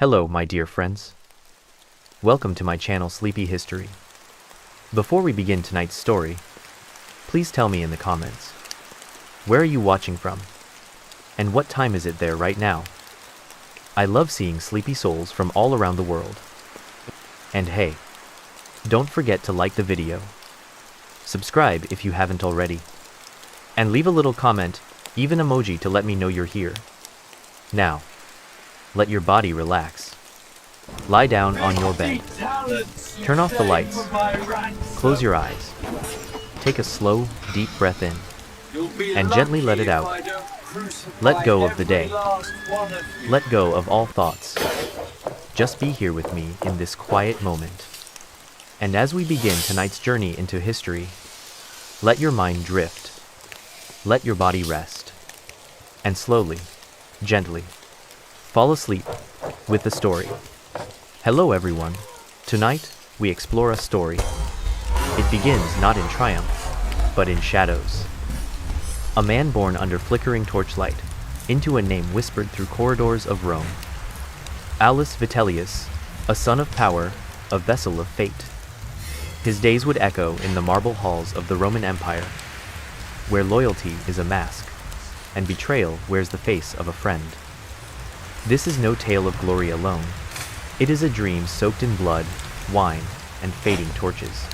Hello, my dear friends. Welcome to my channel Sleepy History. Before we begin tonight's story, please tell me in the comments, where are you watching from? And what time is it there right now? I love seeing sleepy souls from all around the world. And hey, don't forget to like the video, subscribe if you haven't already, and leave a little comment, even emoji, to let me know you're here. Now, let your body relax. Lie down on your bed. Turn off the lights. Close your eyes. Take a slow, deep breath in, and gently let it out. Let go of the day. Let go of all thoughts. Just be here with me in this quiet moment. And as we begin tonight's journey into history, let your mind drift. Let your body rest. And slowly, gently, fall asleep with the story. Hello everyone. Tonight, we explore a story. It begins not in triumph, but in shadows. A man born under flickering torchlight, into a name whispered through corridors of Rome. Aulus Vitellius, a son of power, a vessel of fate. His days would echo in the marble halls of the Roman Empire, where loyalty is a mask, and betrayal wears the face of a friend. This is no tale of glory alone. It is a dream soaked in blood, wine, and fading torches.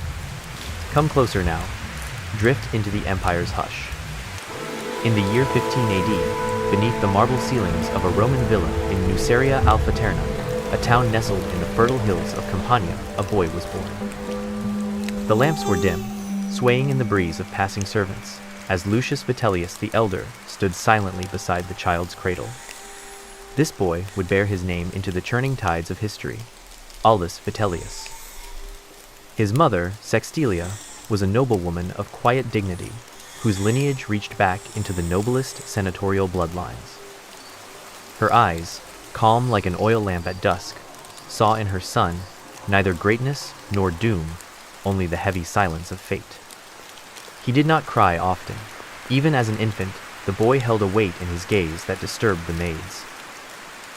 Come closer now. Drift into the empire's hush. In the year 15 AD, beneath the marble ceilings of a Roman villa in Nuceria Alfaterna, a town nestled in the fertile hills of Campania, a boy was born. The lamps were dim, swaying in the breeze of passing servants, as Lucius Vitellius the elder stood silently beside the child's cradle. This boy would bear his name into the churning tides of history, Aulus Vitellius. His mother, Sextilia, was a noblewoman of quiet dignity, whose lineage reached back into the noblest senatorial bloodlines. Her eyes, calm like an oil lamp at dusk, saw in her son neither greatness nor doom, only the heavy silence of fate. He did not cry often. Even as an infant, the boy held a weight in his gaze that disturbed the maids.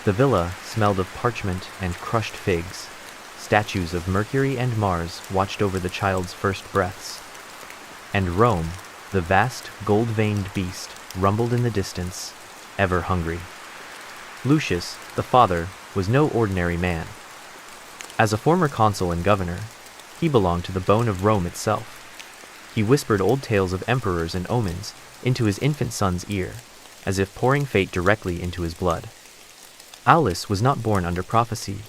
The villa smelled of parchment and crushed figs. Statues of Mercury and Mars watched over the child's first breaths. And Rome, the vast, gold-veined beast, rumbled in the distance, ever hungry. Lucius, the father, was no ordinary man. As a former consul and governor, he belonged to the bone of Rome itself. He whispered old tales of emperors and omens into his infant son's ear, as if pouring fate directly into his blood. Aulus was not born under prophecy,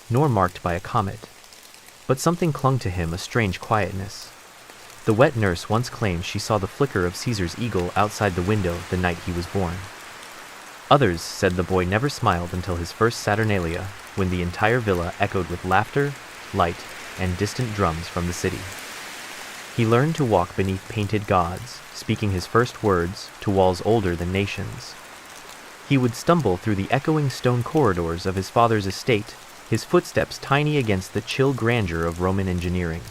nor marked by a comet, but something clung to him, a strange quietness. The wet nurse once claimed she saw the flicker of Caesar's eagle outside the window the night he was born. Others said the boy never smiled until his first Saturnalia, when the entire villa echoed with laughter, light, and distant drums from the city. He learned to walk beneath painted gods, speaking his first words to walls older than nations. He would stumble through the echoing stone corridors of his father's estate, his footsteps tiny against the chill grandeur of Roman engineering.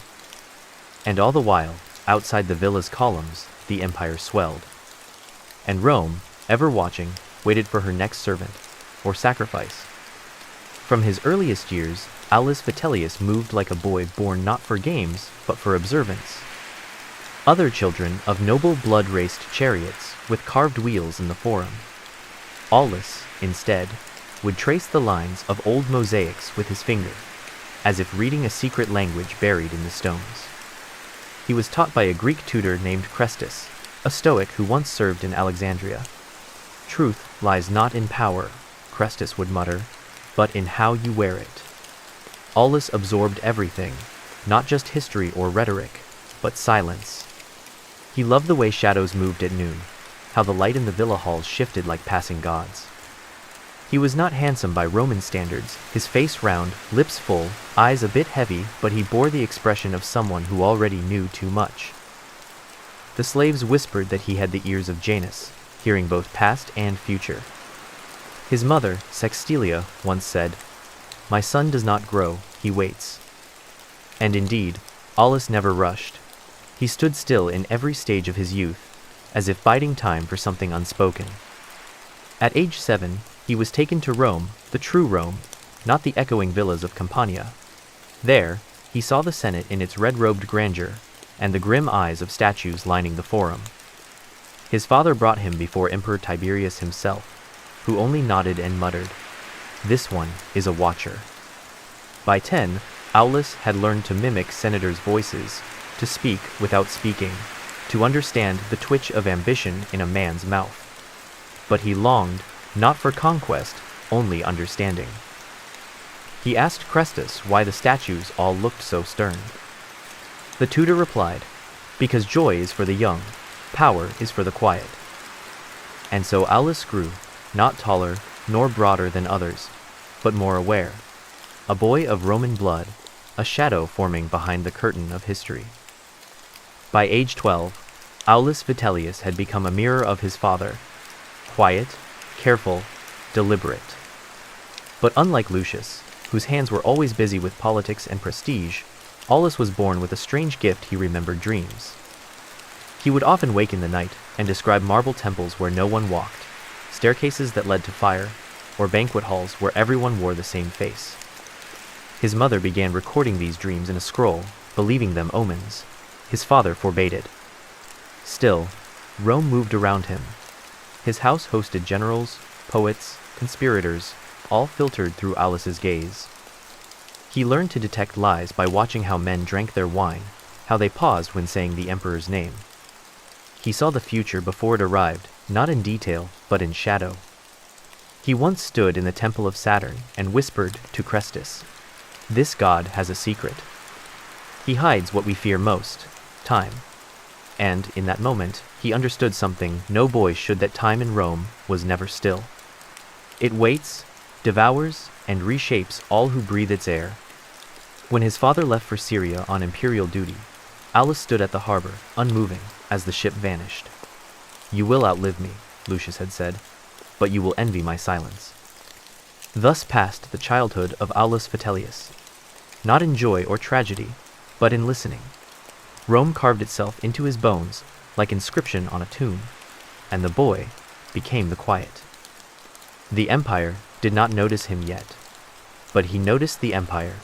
And all the while, outside the villa's columns, the empire swelled. And Rome, ever watching, waited for her next servant, or sacrifice. From his earliest years, Aulus Vitellius moved like a boy born not for games, but for observance. Other children of noble blood raced chariots with carved wheels in the forum. Aulus, instead, would trace the lines of old mosaics with his finger, as if reading a secret language buried in the stones. He was taught by a Greek tutor named Chrestus, a Stoic who once served in Alexandria. Truth lies not in power, Chrestus would mutter, but in how you wear it. Aulus absorbed everything, not just history or rhetoric, but silence. He loved the way shadows moved at noon, how the light in the villa halls shifted like passing gods. He was not handsome by Roman standards, his face round, lips full, eyes a bit heavy, but he bore the expression of someone who already knew too much. The slaves whispered that he had the ears of Janus, hearing both past and future. His mother, Sextilia, once said, "My son does not grow, he waits." And indeed, Aulus never rushed. He stood still in every stage of his youth, as if biding time for something unspoken. At age 7, he was taken to Rome, the true Rome, not the echoing villas of Campania. There, he saw the Senate in its red-robed grandeur, and the grim eyes of statues lining the forum. His father brought him before Emperor Tiberius himself, who only nodded and muttered, "This one is a watcher." By 10, Aulus had learned to mimic senators' voices, to speak without speaking, to understand the twitch of ambition in a man's mouth. But he longed, not for conquest, only understanding. He asked Chrestus why the statues all looked so stern. The tutor replied, "Because joy is for the young, power is for the quiet." And so Aulus grew, not taller nor broader than others, but more aware, a boy of Roman blood, a shadow forming behind the curtain of history. By age 12, Aulus Vitellius had become a mirror of his father, quiet, careful, deliberate. But unlike Lucius, whose hands were always busy with politics and prestige, Aulus was born with a strange gift. He remembered dreams. He would often wake in the night and describe marble temples where no one walked, staircases that led to fire, or banquet halls where everyone wore the same face. His mother began recording these dreams in a scroll, believing them omens. His father forbade it. Still, Rome moved around him. His house hosted generals, poets, conspirators, all filtered through Aulus's gaze. He learned to detect lies by watching how men drank their wine, how they paused when saying the emperor's name. He saw the future before it arrived, not in detail, but in shadow. He once stood in the temple of Saturn and whispered to Chrestus, "This god has a secret. He hides what we fear most, time." And, in that moment, he understood something no boy should, that time in Rome was never still. It waits, devours, and reshapes all who breathe its air. When his father left for Syria on imperial duty, Aulus stood at the harbor, unmoving, as the ship vanished. "You will outlive me," Lucius had said, "but you will envy my silence." Thus passed the childhood of Aulus Vitellius, not in joy or tragedy, but in listening. Rome carved itself into his bones like inscription on a tomb, and the boy became the quiet. The empire did not notice him yet, but he noticed the empire.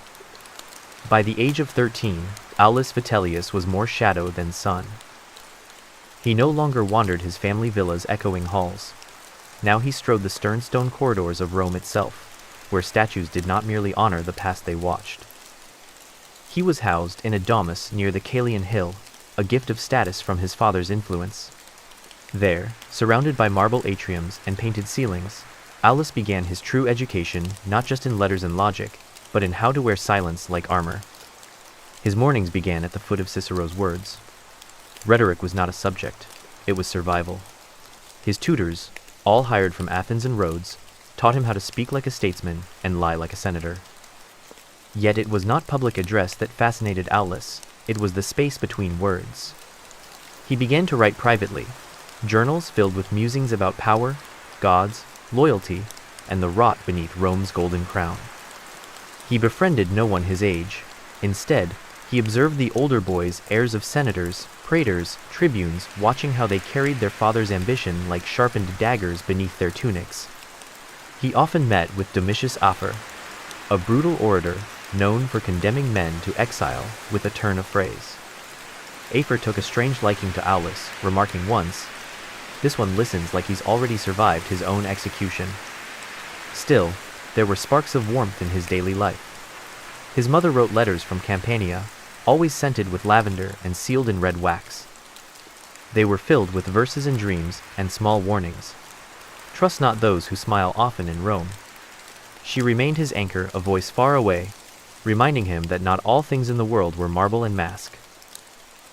By the age of 13, Aulus Vitellius was more shadow than sun. He no longer wandered his family villa's echoing halls. Now he strode the stern stone corridors of Rome itself, where statues did not merely honor the past they watched. He was housed in a domus near the Caelian Hill, a gift of status from his father's influence. There, surrounded by marble atriums and painted ceilings, Aulus began his true education not just in letters and logic, but in how to wear silence like armor. His mornings began at the foot of Cicero's words. Rhetoric was not a subject, it was survival. His tutors, all hired from Athens and Rhodes, taught him how to speak like a statesman and lie like a senator. Yet it was not public address that fascinated Aulus, it was the space between words. He began to write privately, journals filled with musings about power, gods, loyalty, and the rot beneath Rome's golden crown. He befriended no one his age. Instead, he observed the older boys, heirs of senators, praetors, tribunes, watching how they carried their father's ambition like sharpened daggers beneath their tunics. He often met with Domitius Afer, a brutal orator known for condemning men to exile with a turn of phrase. Afer took a strange liking to Aulus, remarking once, "This one listens like he's already survived his own execution." Still, there were sparks of warmth in his daily life. His mother wrote letters from Campania, always scented with lavender and sealed in red wax. They were filled with verses and dreams and small warnings. Trust not those who smile often in Rome. She remained his anchor, a voice far away, reminding him that not all things in the world were marble and mask.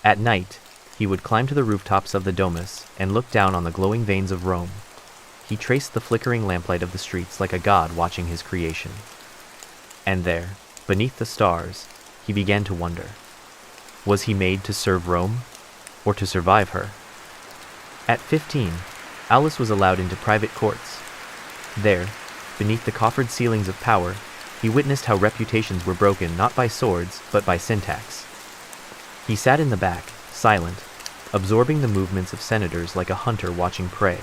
At night, he would climb to the rooftops of the domus and look down on the glowing veins of Rome. He traced the flickering lamplight of the streets like a god watching his creation. And there, beneath the stars, he began to wonder. Was he made to serve Rome, or to survive her? At 15, Aulus was allowed into private courts. There, beneath the coffered ceilings of power, he witnessed how reputations were broken not by swords, but by syntax. He sat in the back, silent, absorbing the movements of senators like a hunter watching prey.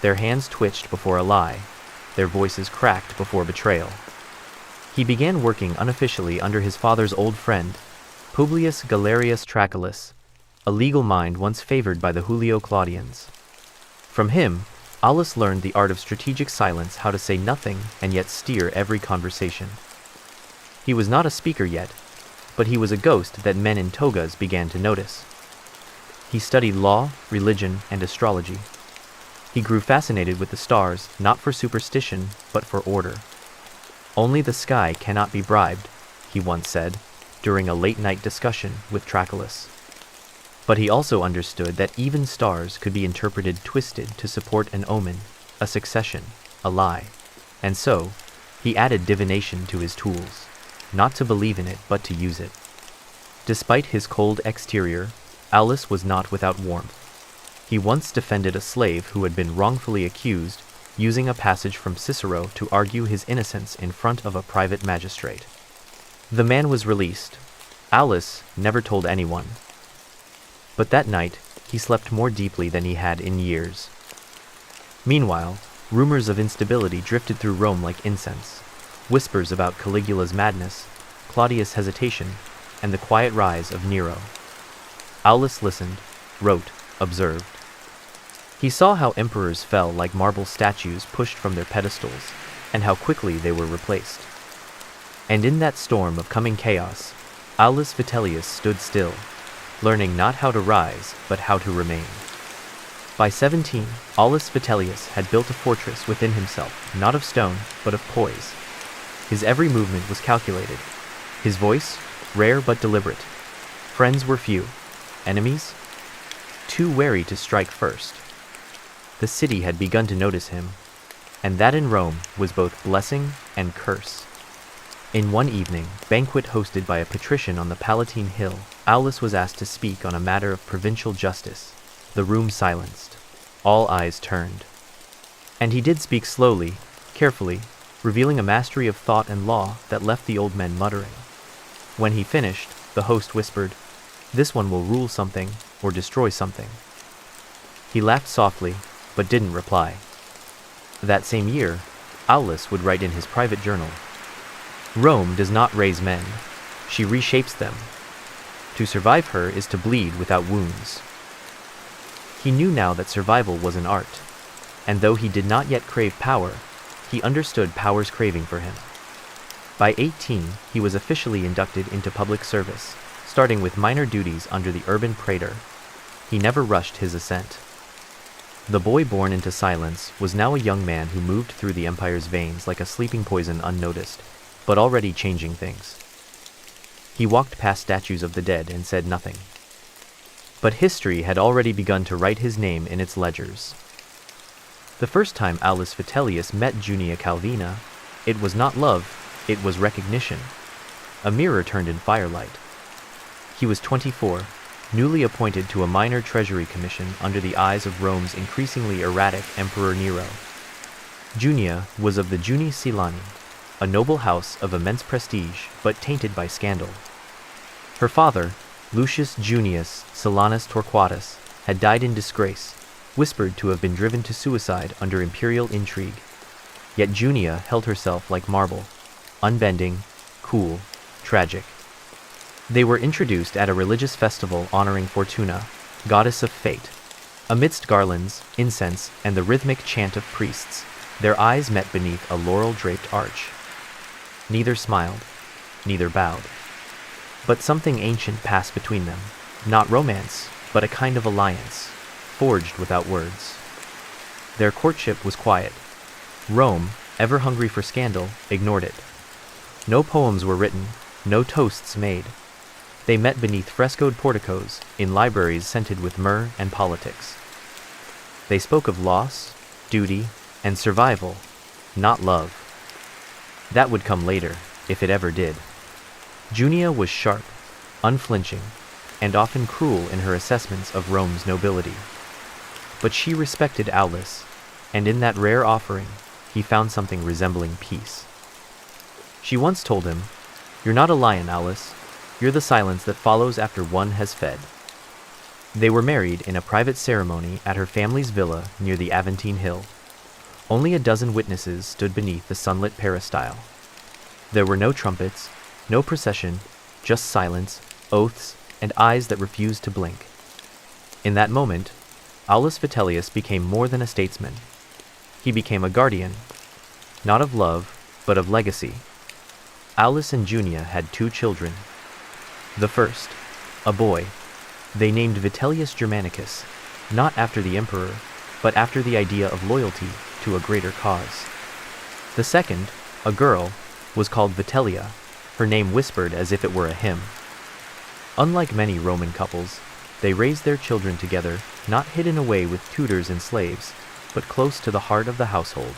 Their hands twitched before a lie, their voices cracked before betrayal. He began working unofficially under his father's old friend, Publius Galerius Traculus, a legal mind once favored by the Julio-Claudians. From him, Aulus learned the art of strategic silence, how to say nothing and yet steer every conversation. He was not a speaker yet, but he was a ghost that men in togas began to notice. He studied law, religion, and astrology. He grew fascinated with the stars, not for superstition, but for order. "Only the sky cannot be bribed," he once said, during a late-night discussion with Traculus. But he also understood that even stars could be interpreted twisted to support an omen, a succession, a lie. And so, he added divination to his tools, not to believe in it but to use it. Despite his cold exterior, Aulus was not without warmth. He once defended a slave who had been wrongfully accused, using a passage from Cicero to argue his innocence in front of a private magistrate. The man was released. Aulus never told anyone. But that night, he slept more deeply than he had in years. Meanwhile, rumors of instability drifted through Rome like incense. Whispers about Caligula's madness, Claudius' hesitation, and the quiet rise of Nero. Aulus listened, wrote, observed. He saw how emperors fell like marble statues pushed from their pedestals, and how quickly they were replaced. And in that storm of coming chaos, Aulus Vitellius stood still, learning not how to rise, but how to remain. By 17, Aulus Vitellius had built a fortress within himself, not of stone, but of poise. His every movement was calculated. His voice, rare but deliberate. Friends were few. Enemies? Too wary to strike first. The city had begun to notice him, and that in Rome was both blessing and curse. In one evening, banquet hosted by a patrician on the Palatine Hill, Aulus was asked to speak on a matter of provincial justice. The room silenced. All eyes turned. And he did speak slowly, carefully, revealing a mastery of thought and law that left the old men muttering. When he finished, the host whispered, "This one will rule something or destroy something." He laughed softly, but didn't reply. That same year, Aulus would write in his private journal, "Rome does not raise men, she reshapes them. To survive her is to bleed without wounds." He knew now that survival was an art, and though he did not yet crave power, he understood power's craving for him. By 18, he was officially inducted into public service, starting with minor duties under the urban praetor. He never rushed his ascent. The boy born into silence was now a young man who moved through the empire's veins like a sleeping poison unnoticed, but already changing things. He walked past statues of the dead and said nothing. But history had already begun to write his name in its ledgers. The first time Aulus Vitellius met Junia Calvina, it was not love, it was recognition. A mirror turned in firelight. He was 24, newly appointed to a minor treasury commission under the eyes of Rome's increasingly erratic Emperor Nero. Junia was of the Juni Silani, a noble house of immense prestige but tainted by scandal. Her father, Lucius Junius Silanus Torquatus, had died in disgrace, whispered to have been driven to suicide under imperial intrigue. Yet Junia held herself like marble, unbending, cool, tragic. They were introduced at a religious festival honoring Fortuna, goddess of fate. Amidst garlands, incense, and the rhythmic chant of priests, their eyes met beneath a laurel-draped arch. Neither smiled, neither bowed. But something ancient passed between them, not romance, but a kind of alliance, forged without words. Their courtship was quiet. Rome, ever hungry for scandal, ignored it. No poems were written, no toasts made. They met beneath frescoed porticos, in libraries scented with myrrh and politics. They spoke of loss, duty, and survival, not love. That would come later, if it ever did. Junia was sharp, unflinching, and often cruel in her assessments of Rome's nobility. But she respected Aulus, and in that rare offering, he found something resembling peace. She once told him, "You're not a lion, Aulus. You're the silence that follows after one has fed." They were married in a private ceremony at her family's villa near the Aventine Hill. Only a dozen witnesses stood beneath the sunlit peristyle. There were no trumpets, no procession, just silence, oaths, and eyes that refused to blink. In that moment, Aulus Vitellius became more than a statesman. He became a guardian, not of love, but of legacy. Aulus and Junia had 2 children. The first, a boy, they named Vitellius Germanicus, not after the emperor, but after the idea of loyalty to a greater cause. The second, a girl, was called Vitellia, her name whispered as if it were a hymn. Unlike many Roman couples, they raised their children together, not hidden away with tutors and slaves, but close to the heart of the household.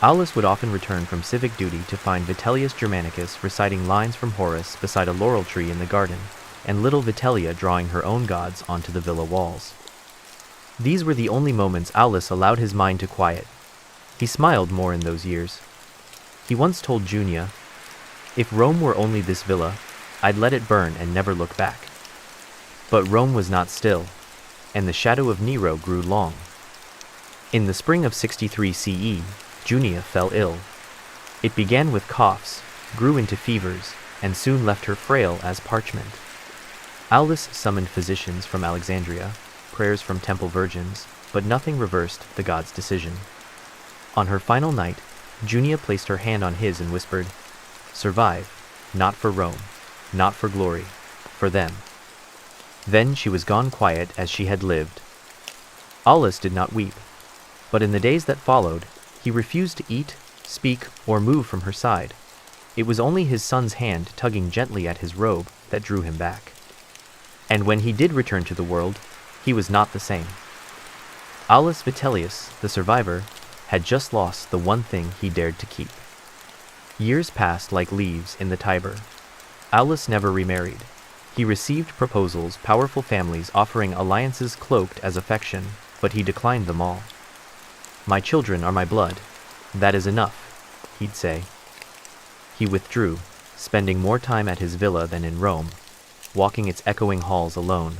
Aulus would often return from civic duty to find Vitellius Germanicus reciting lines from Horace beside a laurel tree in the garden, and little Vitellia drawing her own gods onto the villa walls. These were the only moments Aulus allowed his mind to quiet. He smiled more in those years. He once told Junia, "If Rome were only this villa, I'd let it burn and never look back." But Rome was not still, and the shadow of Nero grew long. In the spring of 63 CE, Junia fell ill. It began with coughs, grew into fevers, and soon left her frail as parchment. Aulus summoned physicians from Alexandria, prayers from temple virgins, but nothing reversed the god's decision. On her final night, Junia placed her hand on his and whispered, "Survive, not for Rome, not for glory, for them." Then she was gone quiet as she had lived. Aulus did not weep, but in the days that followed, he refused to eat, speak, or move from her side. It was only his son's hand tugging gently at his robe that drew him back. And when he did return to the world, he was not the same. Aulus Vitellius, the survivor, had just lost the one thing he dared to keep. Years passed like leaves in the Tiber. Aulus never remarried. He received proposals, powerful families offering alliances cloaked as affection, but he declined them all. "My children are my blood. That is enough," he'd say. He withdrew, spending more time at his villa than in Rome, walking its echoing halls alone.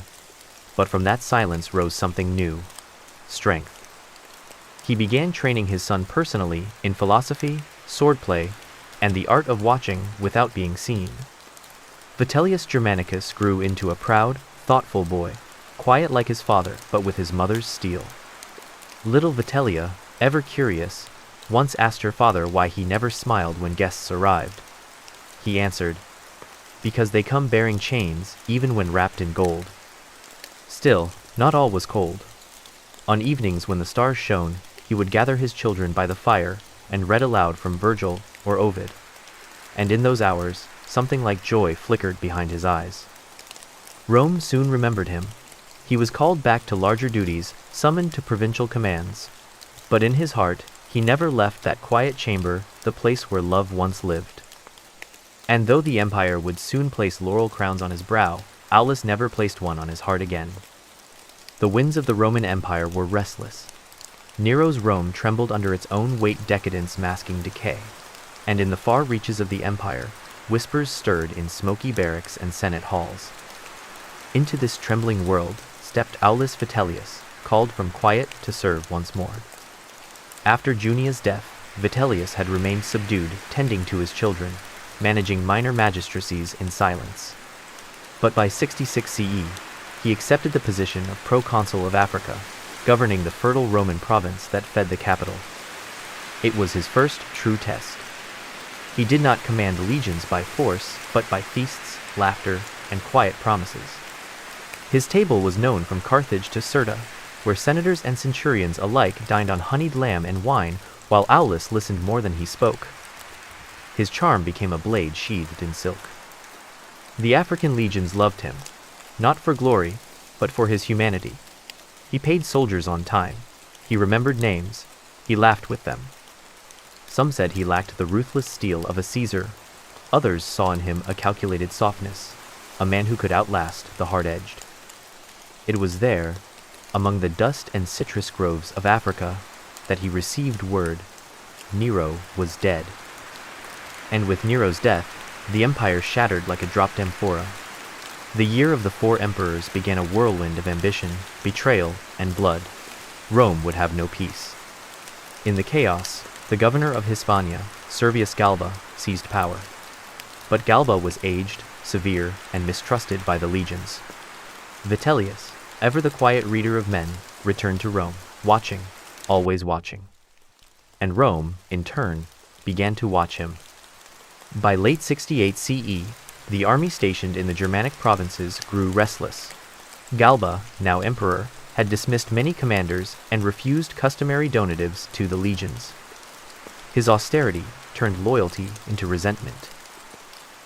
But from that silence rose something new: strength. He began training his son personally in philosophy, swordplay, and the art of watching without being seen. Vitellius Germanicus grew into a proud, thoughtful boy, quiet like his father, but with his mother's steel. Little Vitellia, ever curious, once asked her father why he never smiled when guests arrived. He answered, "Because they come bearing chains, even when wrapped in gold." Still, not all was cold. On evenings when the stars shone, he would gather his children by the fire and read aloud from Virgil or Ovid. And in those hours, something like joy flickered behind his eyes. Rome soon remembered him. He was called back to larger duties, summoned to provincial commands. But in his heart, he never left that quiet chamber, the place where love once lived. And though the empire would soon place laurel crowns on his brow, Aulus never placed one on his heart again. The winds of the Roman Empire were restless. Nero's Rome trembled under its own weight, decadence masking decay. And in the far reaches of the empire, whispers stirred in smoky barracks and senate halls. Into this trembling world stepped Aulus Vitellius, called from quiet to serve once more. After Junia's death, Vitellius had remained subdued, tending to his children, managing minor magistracies in silence. But by 66 CE, he accepted the position of proconsul of Africa, governing the fertile Roman province that fed the capital. It was his first true test. He did not command legions by force, but by feasts, laughter, and quiet promises. His table was known from Carthage to Cirta, where senators and centurions alike dined on honeyed lamb and wine, while Aulus listened more than he spoke. His charm became a blade sheathed in silk. The African legions loved him, not for glory, but for his humanity. He paid soldiers on time. He remembered names. He laughed with them. Some said he lacked the ruthless steel of a Caesar. Others saw in him a calculated softness, a man who could outlast the hard-edged. It was there, among the dust and citrus groves of Africa, that he received word: Nero was dead. And with Nero's death, the empire shattered like a dropped amphora. The year of the 4 emperors began a whirlwind of ambition, betrayal, and blood. Rome would have no peace. In the chaos, the governor of Hispania, Servius Galba, seized power. But Galba was aged, severe, and mistrusted by the legions. Vitellius, ever the quiet reader of men, returned to Rome, watching, always watching. And Rome, in turn, began to watch him. By late 68 CE, the army stationed in the Germanic provinces grew restless. Galba, now emperor, had dismissed many commanders and refused customary donatives to the legions. His austerity turned loyalty into resentment.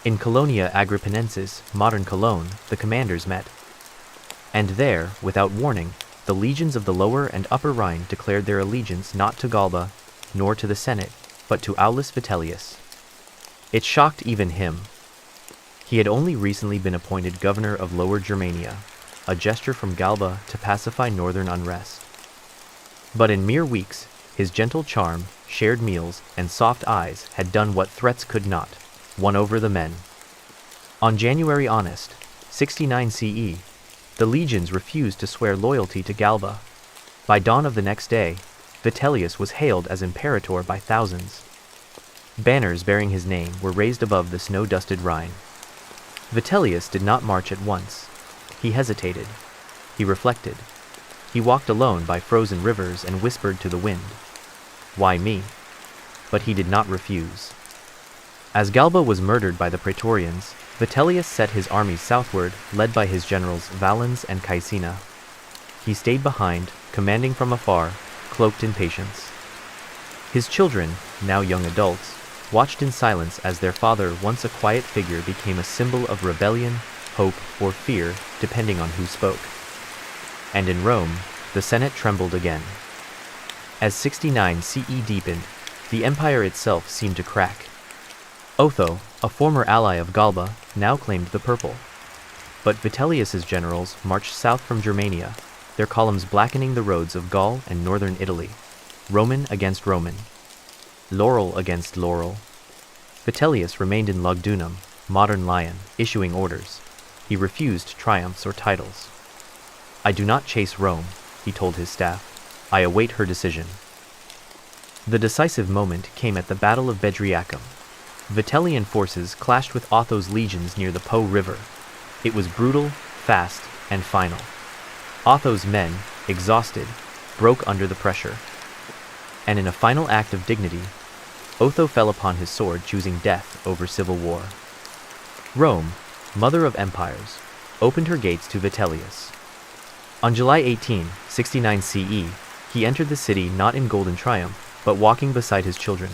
In Colonia Agrippinensis, modern Cologne, the commanders met. And there, without warning, the legions of the Lower and Upper Rhine declared their allegiance not to Galba, nor to the Senate, but to Aulus Vitellius. It shocked even him. He had only recently been appointed governor of Lower Germania, a gesture from Galba to pacify northern unrest. But in mere weeks, his gentle charm, shared meals, and soft eyes had done what threats could not, won over the men. On January Honest, 69 CE, the legions refused to swear loyalty to Galba. By dawn of the next day, Vitellius was hailed as imperator by thousands. Banners bearing his name were raised above the snow-dusted Rhine. Vitellius did not march at once. He hesitated. He reflected. He walked alone by frozen rivers and whispered to the wind, "Why me?" But he did not refuse. As Galba was murdered by the Praetorians, Vitellius set his armies southward, led by his generals Valens and Caecina. He stayed behind, commanding from afar, cloaked in patience. His children, now young adults, watched in silence as their father, once a quiet figure, became a symbol of rebellion, hope, or fear, depending on who spoke. And in Rome, the Senate trembled again. As 69 CE deepened, the empire itself seemed to crack. Otho, a former ally of Galba, now claimed the purple. But Vitellius's generals marched south from Germania, their columns blackening the roads of Gaul and northern Italy. Roman against Roman. Laurel against laurel. Vitellius remained in Lugdunum, modern Lyon, issuing orders. He refused triumphs or titles. "I do not chase Rome," he told his staff. "I await her decision." The decisive moment came at the Battle of Bedriacum. Vitellian forces clashed with Otho's legions near the Po River. It was brutal, fast, and final. Otho's men, exhausted, broke under the pressure. And in a final act of dignity, Otho fell upon his sword, choosing death over civil war. Rome, mother of empires, opened her gates to Vitellius. On July 18, 69 CE, he entered the city not in golden triumph, but walking beside his children.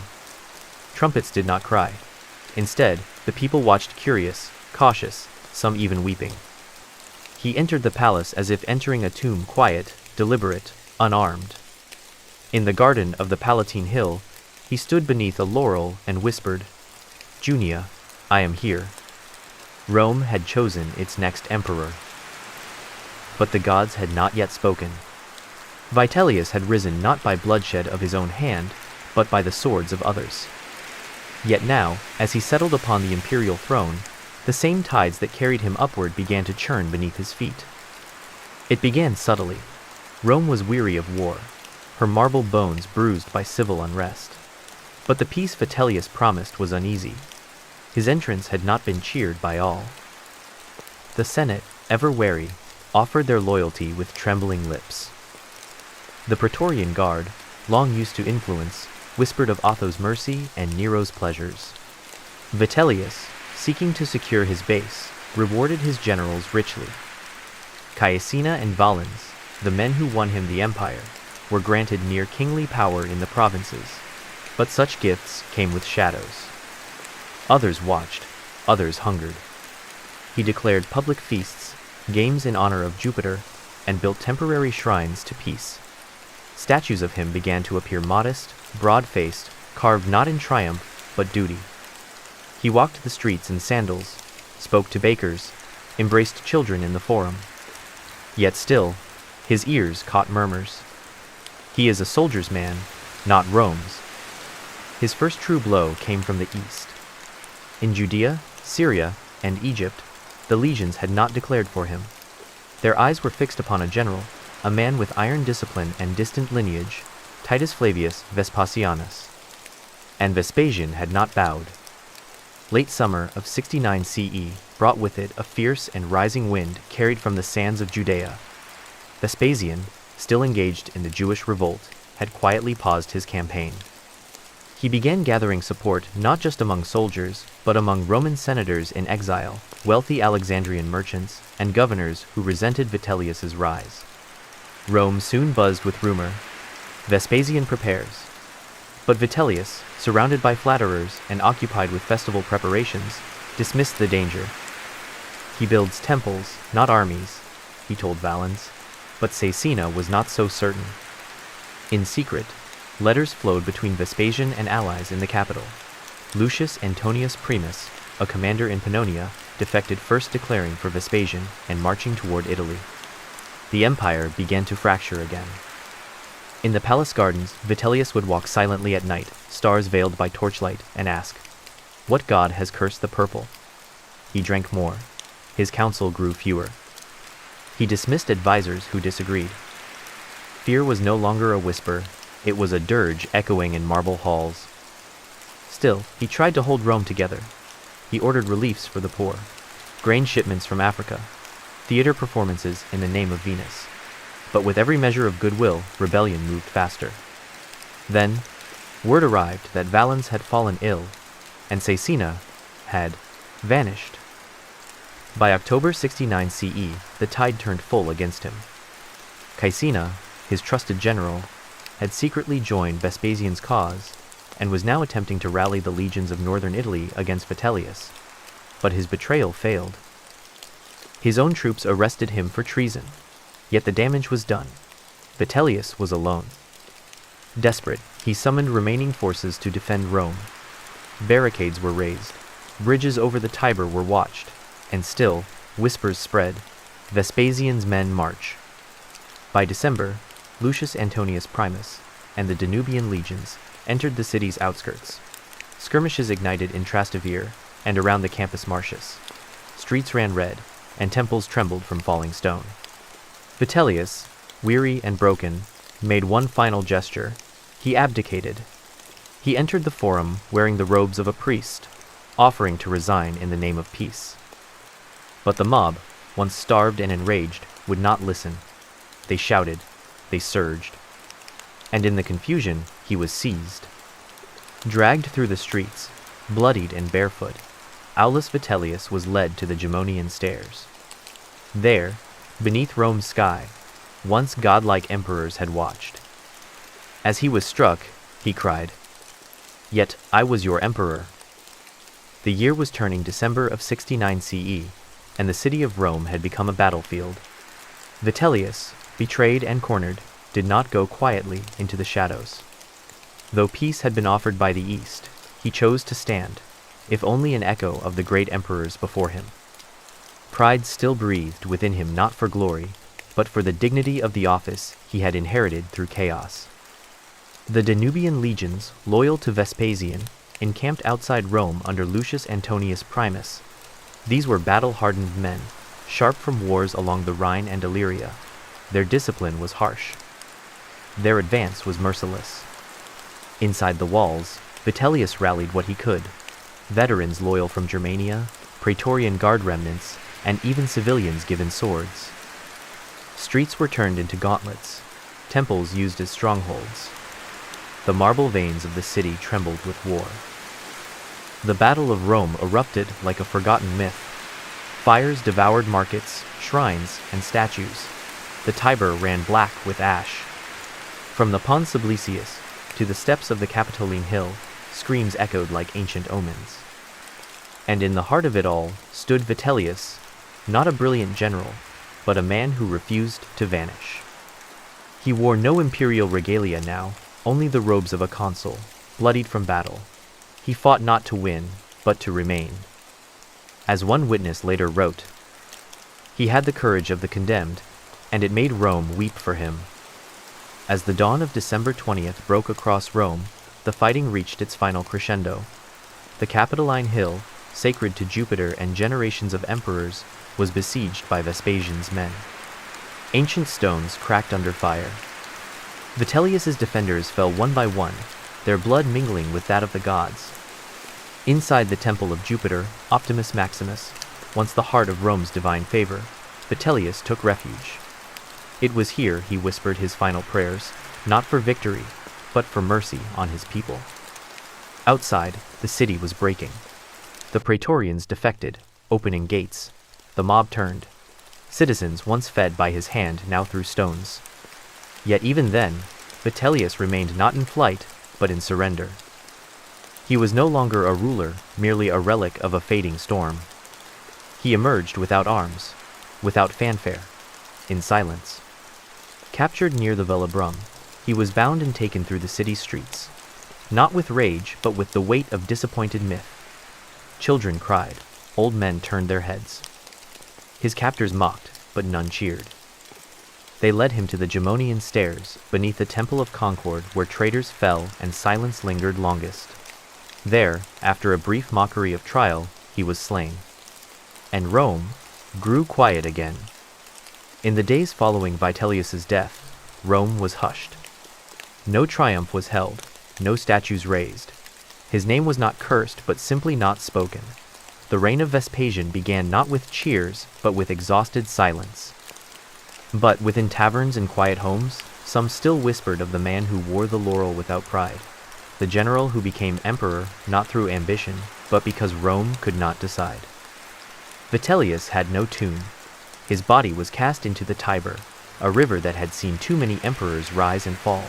Trumpets did not cry. Instead, the people watched curious, cautious, some even weeping. He entered the palace as if entering a tomb, quiet, deliberate, unarmed. In the garden of the Palatine Hill, he stood beneath a laurel and whispered, "Junia, I am here." Rome had chosen its next emperor. But the gods had not yet spoken. Vitellius had risen not by bloodshed of his own hand, but by the swords of others. Yet now, as he settled upon the imperial throne, the same tides that carried him upward began to churn beneath his feet. It began subtly. Rome was weary of war, her marble bones bruised by civil unrest. But the peace Vitellius promised was uneasy. His entrance had not been cheered by all. The Senate, ever wary, offered their loyalty with trembling lips. The Praetorian Guard, long used to influence, whispered of Otho's mercy and Nero's pleasures. Vitellius, seeking to secure his base, rewarded his generals richly. Caecina and Valens, the men who won him the empire, were granted near kingly power in the provinces, but such gifts came with shadows. Others watched, others hungered. He declared public feasts, games in honor of Jupiter, and built temporary shrines to peace. Statues of him began to appear modest, broad-faced, carved not in triumph, but duty. He walked the streets in sandals, spoke to bakers, embraced children in the forum. Yet still, his ears caught murmurs. He is a soldier's man, not Rome's. His first true blow came from the east. In Judea, Syria, and Egypt, the legions had not declared for him. Their eyes were fixed upon a general, a man with iron discipline and distant lineage, Titus Flavius Vespasianus. and Vespasian had not bowed. Late summer of 69 CE brought with it a fierce and rising wind carried from the sands of Judea. Vespasian, still engaged in the Jewish revolt, had quietly paused his campaign. He began gathering support not just among soldiers, but among Roman senators in exile, wealthy Alexandrian merchants, and governors who resented Vitellius's rise. Rome soon buzzed with rumor. Vespasian prepares. But Vitellius, surrounded by flatterers and occupied with festival preparations, dismissed the danger. He builds temples, not armies, he told Valens, but Caecina was not so certain. In secret, letters flowed between Vespasian and allies in the capital. Lucius Antonius Primus, a commander in Pannonia, defected, first declaring for Vespasian and marching toward Italy. The empire began to fracture again. In the palace gardens, Vitellius would walk silently at night, stars veiled by torchlight, and ask, "What god has cursed the purple?" He drank more. His counsel grew fewer. He dismissed advisors who disagreed. Fear was no longer a whisper, it was a dirge echoing in marble halls. Still, he tried to hold Rome together. He ordered reliefs for the poor, grain shipments from Africa, theater performances in the name of Venus. But with every measure of goodwill, rebellion moved faster. Then, word arrived that Valens had fallen ill, and Caecina had vanished. By October 69 CE, the tide turned full against him. Caecina, his trusted general, had secretly joined Vespasian's cause and was now attempting to rally the legions of northern Italy against Vitellius. But his betrayal failed. His own troops arrested him for treason, yet the damage was done. Vitellius was alone. Desperate, he summoned remaining forces to defend Rome. Barricades were raised, bridges over the Tiber were watched, and still, whispers spread, Vespasian's men march. By December, Lucius Antonius Primus and the Danubian legions entered the city's outskirts. Skirmishes ignited in Trastevere and around the Campus Martius. Streets ran red, and temples trembled from falling stone. Vitellius, weary and broken, made one final gesture. He abdicated. He entered the forum wearing the robes of a priest, offering to resign in the name of peace. But the mob, once starved and enraged, would not listen. They shouted, they surged. And in the confusion, he was seized. Dragged through the streets, bloodied and barefoot, Aulus Vitellius was led to the Gemonian stairs. There, beneath Rome's sky, once godlike emperors had watched. As he was struck, he cried, "Yet I was your emperor." The year was turning December of 69 CE, and the city of Rome had become a battlefield. Vitellius, betrayed and cornered, did not go quietly into the shadows. Though peace had been offered by the East, he chose to stand, if only an echo of the great emperors before him. Pride still breathed within him, not for glory, but for the dignity of the office he had inherited through chaos. The Danubian legions, loyal to Vespasian, encamped outside Rome under Lucius Antonius Primus. These were battle-hardened men, sharp from wars along the Rhine and Illyria. Their discipline was harsh. Their advance was merciless. Inside the walls, Vitellius rallied what he could: veterans loyal from Germania, Praetorian Guard remnants, and even civilians given swords. Streets were turned into gauntlets, temples used as strongholds. The marble veins of the city trembled with war. The Battle of Rome erupted like a forgotten myth. Fires devoured markets, shrines, and statues. The Tiber ran black with ash. From the Pons Sublicius to the steps of the Capitoline Hill, screams echoed like ancient omens. And in the heart of it all stood Vitellius, not a brilliant general, but a man who refused to vanish. He wore no imperial regalia now, only the robes of a consul, bloodied from battle. He fought not to win, but to remain. As one witness later wrote, "He had the courage of the condemned, and it made Rome weep for him." As the dawn of December 20th broke across Rome, the fighting reached its final crescendo. The Capitoline Hill, sacred to Jupiter and generations of emperors, was besieged by Vespasian's men. Ancient stones cracked under fire. Vitellius's defenders fell one by one, their blood mingling with that of the gods. Inside the temple of Jupiter, Optimus Maximus, once the heart of Rome's divine favor, Vitellius took refuge. It was here he whispered his final prayers, not for victory, but for mercy on his people. Outside, the city was breaking. The praetorians defected, opening gates. The mob turned. Citizens once fed by his hand now threw stones. Yet even then, Vitellius remained not in flight, but in surrender. He was no longer a ruler, merely a relic of a fading storm. He emerged without arms, without fanfare, in silence. Captured near the Velabrum, he was bound and taken through the city streets, not with rage, but with the weight of disappointed myth. Children cried, old men turned their heads. His captors mocked, but none cheered. They led him to the Gemonian stairs, beneath the Temple of Concord, where traitors fell and silence lingered longest. There, after a brief mockery of trial, he was slain. And Rome grew quiet again. In the days following Vitellius's death, Rome was hushed. No triumph was held, no statues raised. His name was not cursed, but simply not spoken. The reign of Vespasian began not with cheers, but with exhausted silence. But within taverns and quiet homes, some still whispered of the man who wore the laurel without pride, the general who became emperor not through ambition, but because Rome could not decide. Vitellius had no tomb. His body was cast into the Tiber, a river that had seen too many emperors rise and fall.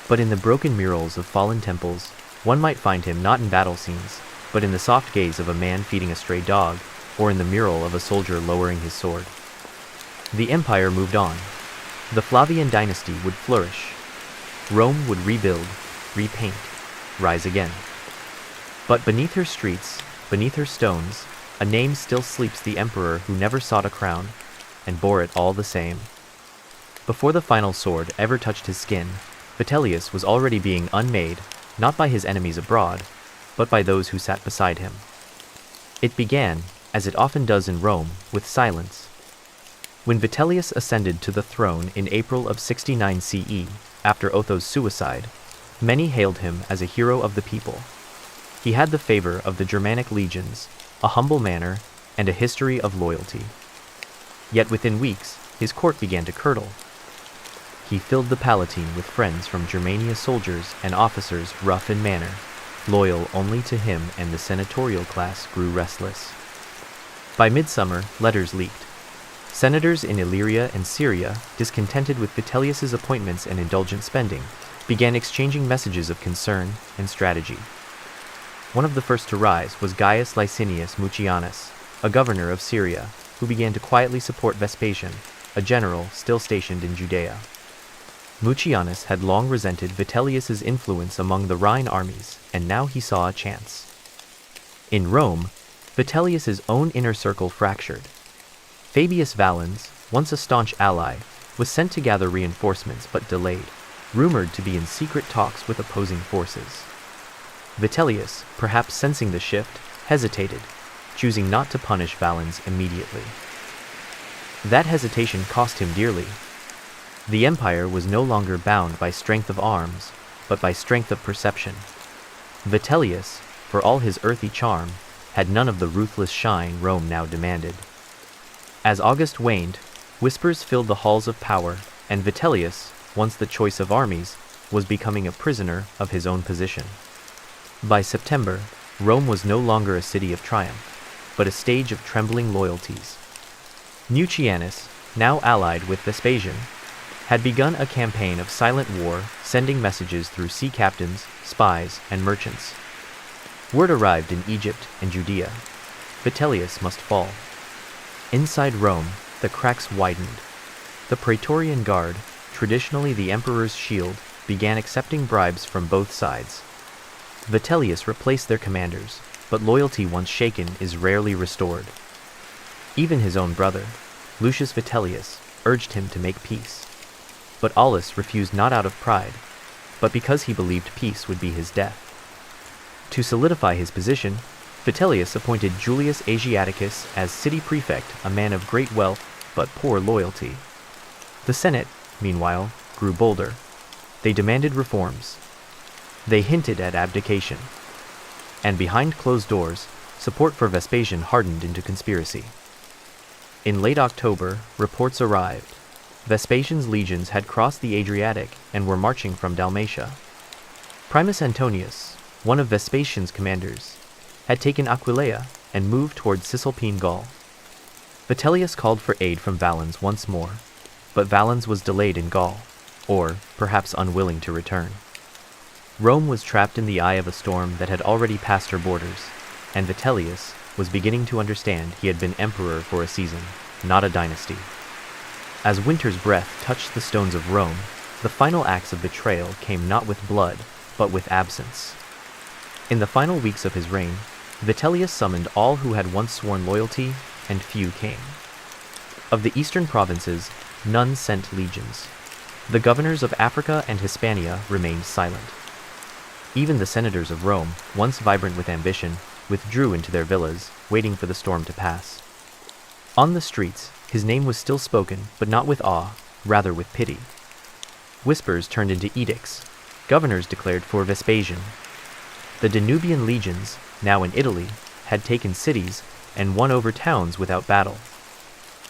But in the broken murals of fallen temples, one might find him not in battle scenes, but in the soft gaze of a man feeding a stray dog, or in the mural of a soldier lowering his sword. The empire moved on. The Flavian dynasty would flourish. Rome would rebuild, repaint, rise again. But beneath her streets, beneath her stones, a name still sleeps, the emperor who never sought a crown, and bore it all the same. Before the final sword ever touched his skin, Vitellius was already being unmade, not by his enemies abroad, but by those who sat beside him. It began, as it often does in Rome, with silence. When Vitellius ascended to the throne in April of 69 CE, after Otho's suicide, many hailed him as a hero of the people. He had the favor of the Germanic legions, a humble manner, and a history of loyalty. Yet within weeks, his court began to curdle. He filled the Palatine with friends from Germania, soldiers and officers rough in manner, loyal only to him, and the senatorial class grew restless. By midsummer, letters leaked. Senators in Illyria and Syria, discontented with Vitellius's appointments and indulgent spending, began exchanging messages of concern and strategy. One of the first to rise was Gaius Licinius Mucianus, a governor of Syria, who began to quietly support Vespasian, a general still stationed in Judea. Mucianus had long resented Vitellius's influence among the Rhine armies, and now he saw a chance. In Rome, Vitellius's own inner circle fractured. Fabius Valens, once a staunch ally, was sent to gather reinforcements but delayed, rumored to be in secret talks with opposing forces. Vitellius, perhaps sensing the shift, hesitated, choosing not to punish Valens immediately. That hesitation cost him dearly. The empire was no longer bound by strength of arms, but by strength of perception. Vitellius, for all his earthy charm, had none of the ruthless shine Rome now demanded. As August waned, whispers filled the halls of power, and Vitellius, once the choice of armies, was becoming a prisoner of his own position. By September, Rome was no longer a city of triumph, but a stage of trembling loyalties. Mucianus, now allied with Vespasian, had begun a campaign of silent war, sending messages through sea captains, spies, and merchants. Word arrived in Egypt and Judea. Vitellius must fall. Inside Rome, the cracks widened. The Praetorian Guard, traditionally the emperor's shield, began accepting bribes from both sides. Vitellius replaced their commanders, but loyalty once shaken is rarely restored. Even his own brother, Lucius Vitellius, urged him to make peace. But Aulus refused, not out of pride, but because he believed peace would be his death. To solidify his position, Vitellius appointed Julius Asiaticus as city prefect, a man of great wealth but poor loyalty. The Senate, meanwhile, grew bolder. They demanded reforms. They hinted at abdication. And behind closed doors, support for Vespasian hardened into conspiracy. In late October, reports arrived. Vespasian's legions had crossed the Adriatic and were marching from Dalmatia. Primus Antonius, one of Vespasian's commanders, had taken Aquileia and moved toward Cisalpine Gaul. Vitellius called for aid from Valens once more, but Valens was delayed in Gaul, or perhaps unwilling to return. Rome was trapped in the eye of a storm that had already passed her borders, and Vitellius was beginning to understand he had been emperor for a season, not a dynasty. As winter's breath touched the stones of Rome, the final acts of betrayal came not with blood, but with absence. In the final weeks of his reign, Vitellius summoned all who had once sworn loyalty, and few came. Of the eastern provinces, none sent legions. The governors of Africa and Hispania remained silent. Even the senators of Rome, once vibrant with ambition, withdrew into their villas, waiting for the storm to pass. On the streets, his name was still spoken, but not with awe, rather with pity. Whispers turned into edicts. Governors declared for Vespasian. The Danubian legions, now in Italy, had taken cities and won over towns without battle.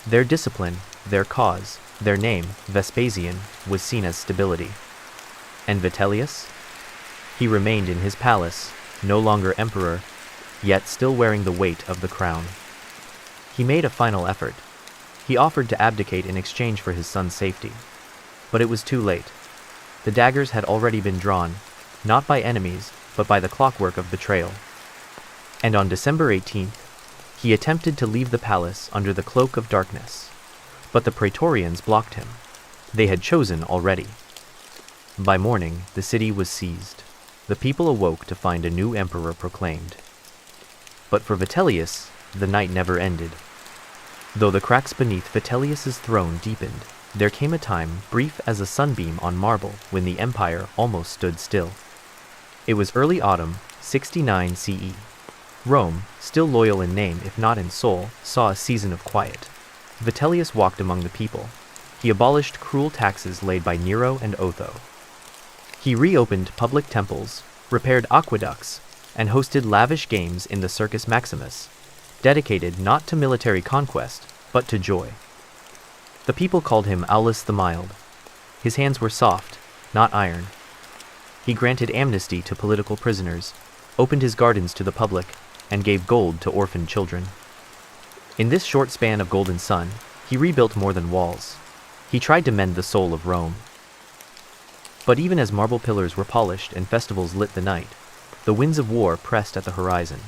Their discipline, their cause, their name, Vespasian, was seen as stability. And Vitellius? He remained in his palace, no longer emperor, yet still wearing the weight of the crown. He made a final effort. He offered to abdicate in exchange for his son's safety. But it was too late. The daggers had already been drawn, not by enemies, but by the clockwork of betrayal. And on December 18th, he attempted to leave the palace under the cloak of darkness. But the Praetorians blocked him. They had chosen already. By morning, the city was seized. The people awoke to find a new emperor proclaimed. But for Vitellius, the night never ended. Though the cracks beneath Vitellius's throne deepened, there came a time, brief as a sunbeam on marble, when the empire almost stood still. It was early autumn, 69 CE. Rome, still loyal in name if not in soul, saw a season of quiet. Vitellius walked among the people. He abolished cruel taxes laid by Nero and Otho. He reopened public temples, repaired aqueducts, and hosted lavish games in the Circus Maximus, dedicated not to military conquest, but to joy. The people called him Aulus the Mild. His hands were soft, not iron. He granted amnesty to political prisoners, opened his gardens to the public, and gave gold to orphaned children. In this short span of golden sun, he rebuilt more than walls. He tried to mend the soul of Rome. But even as marble pillars were polished and festivals lit the night, the winds of war pressed at the horizon.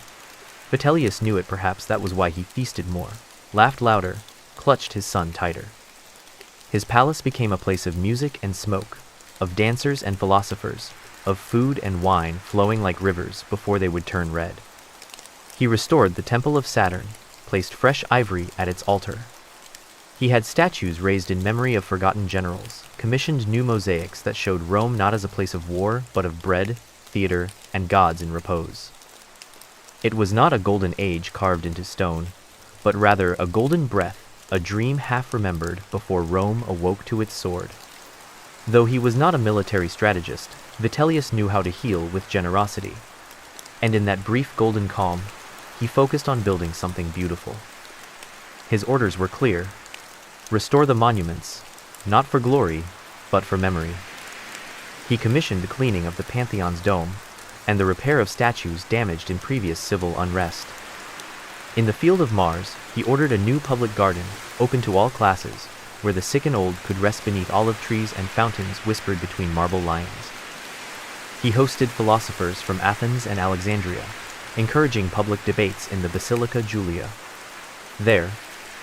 Vitellius knew it. Perhaps that was why he feasted more, laughed louder, clutched his son tighter. His palace became a place of music and smoke, of dancers and philosophers, of food and wine flowing like rivers before they would turn red. He restored the temple of Saturn, placed fresh ivory at its altar. He had statues raised in memory of forgotten generals, commissioned new mosaics that showed Rome not as a place of war, but of bread, theater, and gods in repose. It was not a golden age carved into stone, but rather a golden breath, a dream half remembered before Rome awoke to its sword. Though he was not a military strategist, Vitellius knew how to heal with generosity. And in that brief golden calm, he focused on building something beautiful. His orders were clear: restore the monuments, not for glory, but for memory. He commissioned the cleaning of the Pantheon's dome, and the repair of statues damaged in previous civil unrest. In the Field of Mars, he ordered a new public garden, open to all classes, where the sick and old could rest beneath olive trees and fountains whispered between marble lions. He hosted philosophers from Athens and Alexandria, encouraging public debates in the Basilica Julia. There,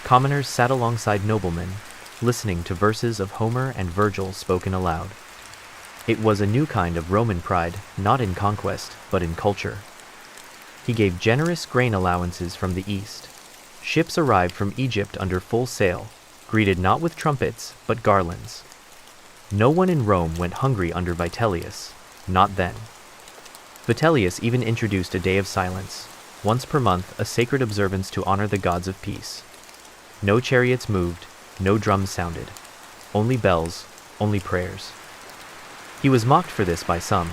commoners sat alongside noblemen, listening to verses of Homer and Virgil spoken aloud. It was a new kind of Roman pride, not in conquest, but in culture. He gave generous grain allowances from the east. Ships arrived from Egypt under full sail, greeted not with trumpets, but garlands. No one in Rome went hungry under Vitellius, not then. Vitellius even introduced a day of silence, once per month a sacred observance to honor the gods of peace. No chariots moved, no drums sounded, only bells, only prayers. He was mocked for this by some.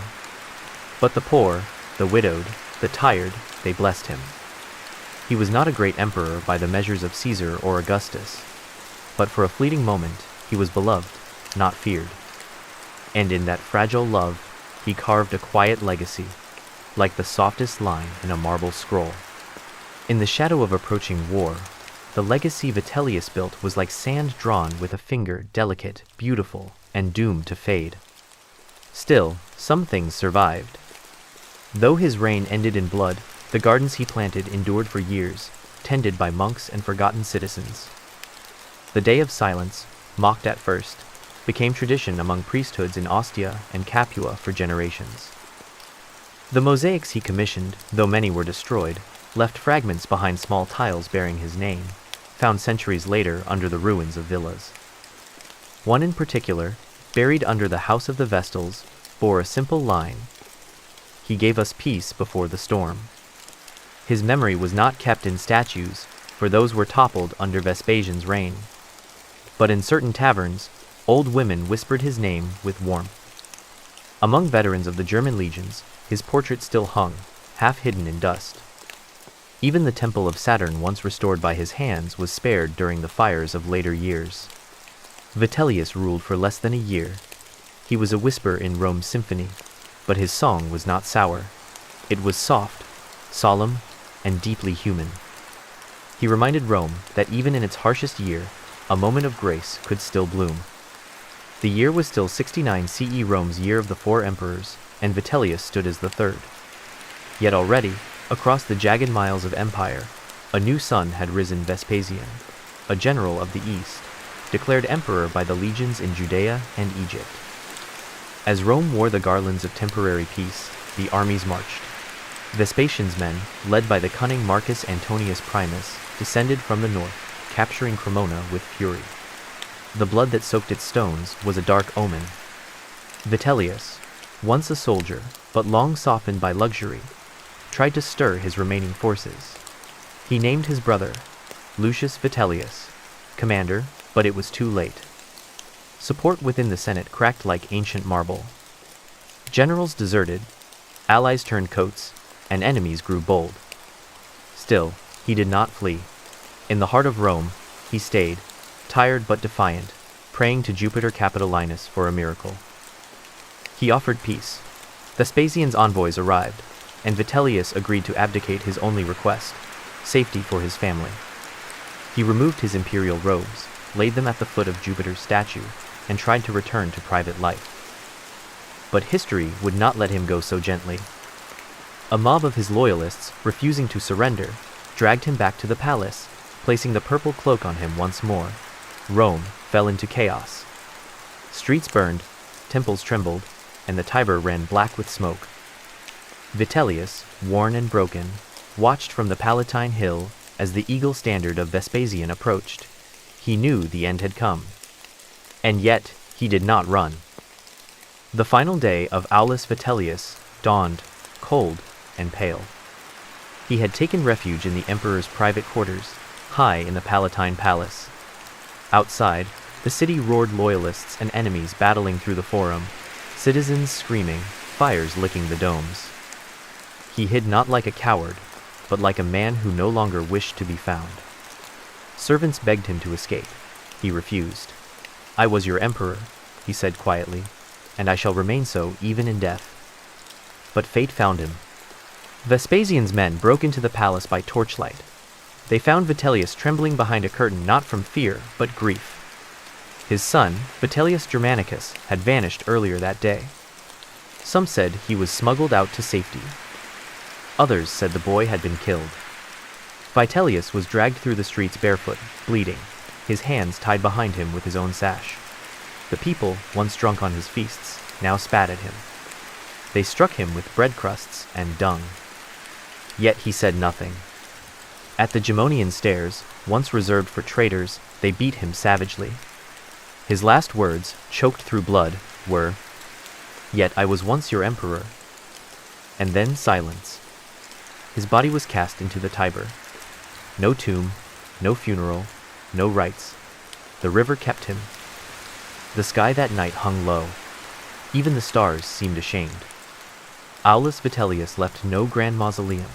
But the poor, the widowed, the tired, they blessed him. He was not a great emperor by the measures of Caesar or Augustus, but for a fleeting moment he was beloved, not feared. And in that fragile love, he carved a quiet legacy, like the softest line in a marble scroll. In the shadow of approaching war, the legacy Vitellius built was like sand drawn with a finger, delicate, beautiful, and doomed to fade. Still, some things survived. Though his reign ended in blood, the gardens he planted endured for years, tended by monks and forgotten citizens. The Day of Silence, mocked at first, became tradition among priesthoods in Ostia and Capua for generations. The mosaics he commissioned, though many were destroyed, left fragments behind, small tiles bearing his name, found centuries later under the ruins of villas. One in particular, buried under the house of the Vestals, bore a simple line: "He gave us peace before the storm." His memory was not kept in statues, for those were toppled under Vespasian's reign. But in certain taverns, old women whispered his name with warmth. Among veterans of the German legions, his portrait still hung, half hidden in dust. Even the temple of Saturn, once restored by his hands, was spared during the fires of later years. Vitellius ruled for less than a year. He was a whisper in Rome's symphony, but his song was not sour. It was soft, solemn, and deeply human. He reminded Rome that even in its harshest year, a moment of grace could still bloom. The year was still 69 CE, Rome's year of the four emperors, and Vitellius stood as the third. Yet already, across the jagged miles of empire, a new sun had risen. Vespasian, a general of the east, declared emperor by the legions in Judea and Egypt. As Rome wore the garlands of temporary peace, the armies marched. Vespasian's men, led by the cunning Marcus Antonius Primus, descended from the north, capturing Cremona with fury. The blood that soaked its stones was a dark omen. Vitellius, once a soldier, but long softened by luxury, tried to stir his remaining forces. He named his brother, Lucius Vitellius, commander, but it was too late. Support within the Senate cracked like ancient marble. Generals deserted, allies turned coats, and enemies grew bold. Still, he did not flee. In the heart of Rome, he stayed, tired but defiant, praying to Jupiter Capitolinus for a miracle. He offered peace. Vespasian's envoys arrived, and Vitellius agreed to abdicate his only request: safety for his family. He removed his imperial robes, laid them at the foot of Jupiter's statue, and tried to return to private life. But history would not let him go so gently. A mob of his loyalists, refusing to surrender, dragged him back to the palace, placing the purple cloak on him once more. Rome fell into chaos. Streets burned, temples trembled, and the Tiber ran black with smoke. Vitellius, worn and broken, watched from the Palatine Hill as the eagle standard of Vespasian approached. He knew the end had come. And yet, he did not run. The final day of Aulus Vitellius dawned, cold and pale. He had taken refuge in the emperor's private quarters, high in the Palatine Palace. Outside, the city roared, loyalists and enemies battling through the forum, citizens screaming, fires licking the domes. He hid not like a coward, but like a man who no longer wished to be found. Servants begged him to escape. He refused. "I was your emperor," he said quietly, "and I shall remain so even in death." But fate found him. Vespasian's men broke into the palace by torchlight. They found Vitellius trembling behind a curtain, not from fear, but grief. His son, Vitellius Germanicus, had vanished earlier that day. Some said he was smuggled out to safety. Others said the boy had been killed. Vitellius was dragged through the streets barefoot, bleeding, his hands tied behind him with his own sash. The people, once drunk on his feasts, now spat at him. They struck him with bread crusts and dung. Yet he said nothing. At the Gemonian stairs, once reserved for traitors, they beat him savagely. His last words, choked through blood, were, "Yet I was once your emperor." And then silence. His body was cast into the Tiber. No tomb, no funeral, no rites. The river kept him. The sky that night hung low. Even the stars seemed ashamed. Aulus Vitellius left no grand mausoleum,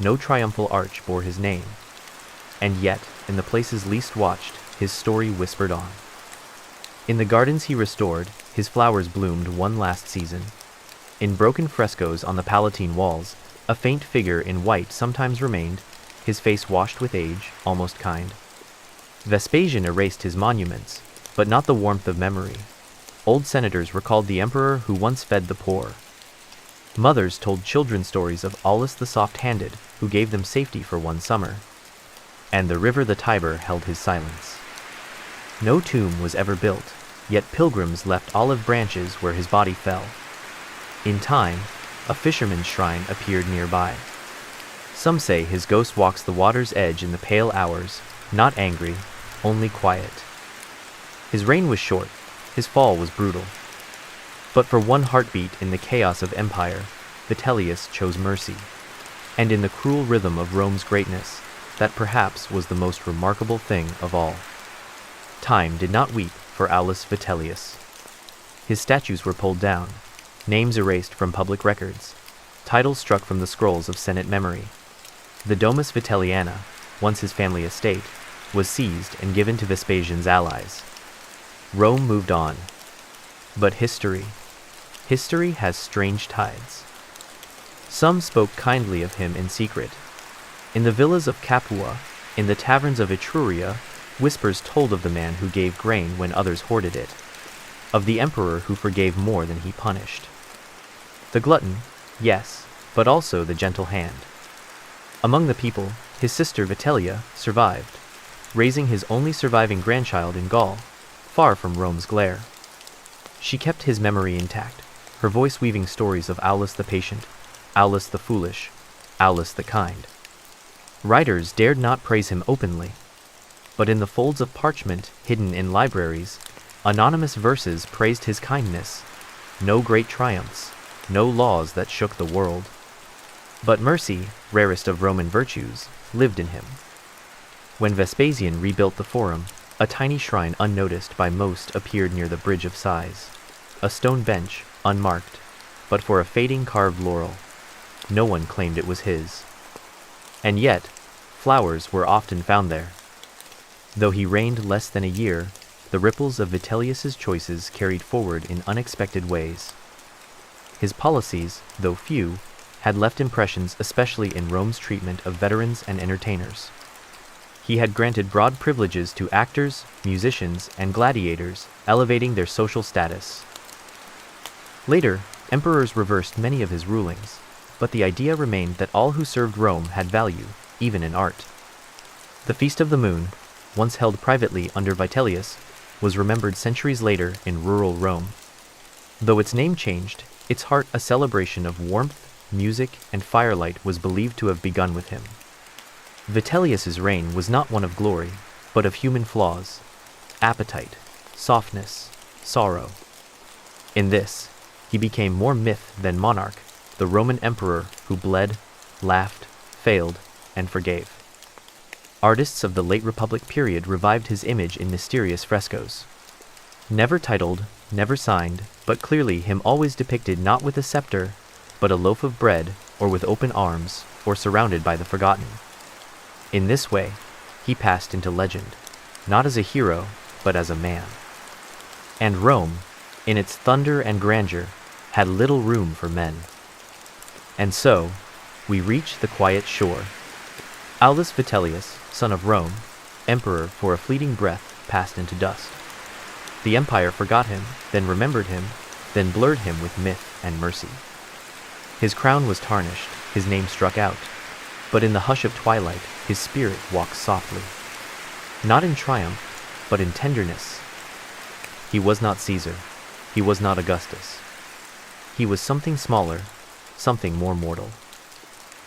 no triumphal arch bore his name, and yet, in the places least watched, his story whispered on. In the gardens he restored, his flowers bloomed one last season. In broken frescoes on the Palatine walls, a faint figure in white sometimes remained, his face washed with age, almost kind. Vespasian erased his monuments, but not the warmth of memory. Old senators recalled the emperor who once fed the poor. Mothers told children stories of Aulus the soft-handed, who gave them safety for one summer. And the river the Tiber held his silence. No tomb was ever built, yet pilgrims left olive branches where his body fell. In time, a fisherman's shrine appeared nearby. Some say his ghost walks the water's edge in the pale hours, not angry, only quiet. His reign was short, his fall was brutal. But for one heartbeat in the chaos of empire, Vitellius chose mercy. And in the cruel rhythm of Rome's greatness, that perhaps was the most remarkable thing of all. Time did not weep for Aulus Vitellius. His statues were pulled down, names erased from public records, titles struck from the scrolls of Senate memory. The Domus Vitelliana, once his family estate, was seized and given to Vespasian's allies. Rome moved on. But history has strange tides. Some spoke kindly of him in secret. In the villas of Capua, in the taverns of Etruria, whispers told of the man who gave grain when others hoarded it, of the emperor who forgave more than he punished. The glutton, yes, but also the gentle hand. Among the people, his sister Vitellia survived, raising his only surviving grandchild in Gaul, far from Rome's glare. She kept his memory intact, her voice weaving stories of Aulus the patient, Aulus the foolish, Aulus the kind. Writers dared not praise him openly, but in the folds of parchment hidden in libraries, anonymous verses praised his kindness. No great triumphs, no laws that shook the world. But mercy, rarest of Roman virtues, lived in him. When Vespasian rebuilt the Forum, a tiny shrine unnoticed by most appeared near the Bridge of Sighs. A stone bench, unmarked, but for a fading carved laurel. No one claimed it was his. And yet, flowers were often found there. Though he reigned less than a year, the ripples of Vitellius's choices carried forward in unexpected ways. His policies, though few, had left impressions especially in Rome's treatment of veterans and entertainers. He had granted broad privileges to actors, musicians, and gladiators, elevating their social status. Later, emperors reversed many of his rulings, but the idea remained that all who served Rome had value, even in art. The Feast of the Moon, once held privately under Vitellius, was remembered centuries later in rural Rome. Though its name changed, its heart, a celebration of warmth, music, and firelight, was believed to have begun with him. Vitellius's reign was not one of glory, but of human flaws, appetite, softness, sorrow. In this, he became more myth than monarch, the Roman emperor who bled, laughed, failed, and forgave. Artists of the late Republic period revived his image in mysterious frescoes. Never titled, never signed, but clearly him always depicted not with a scepter, but a loaf of bread, or with open arms, or surrounded by the forgotten. In this way, he passed into legend, not as a hero, but as a man. And Rome, in its thunder and grandeur, had little room for men. And so, we reach the quiet shore. Aulus Vitellius, son of Rome, emperor for a fleeting breath, passed into dust. The empire forgot him, then remembered him, then blurred him with myth and mercy. His crown was tarnished, his name struck out, but in the hush of twilight, his spirit walks softly. Not in triumph, but in tenderness. He was not Caesar. He was not Augustus. He was something smaller, something more mortal.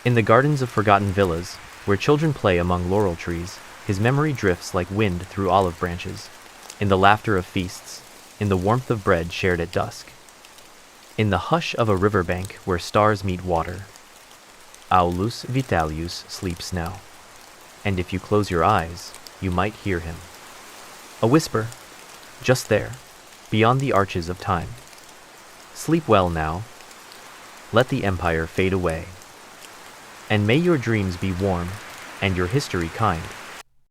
In the gardens of forgotten villas, where children play among laurel trees, his memory drifts like wind through olive branches, in the laughter of feasts, in the warmth of bread shared at dusk, in the hush of a riverbank where stars meet water. Aulus Vitellius sleeps now, and if you close your eyes, you might hear him. A whisper, just there, beyond the arches of time. Sleep well now. let the empire fade away. And may your dreams be warm, and your history kind.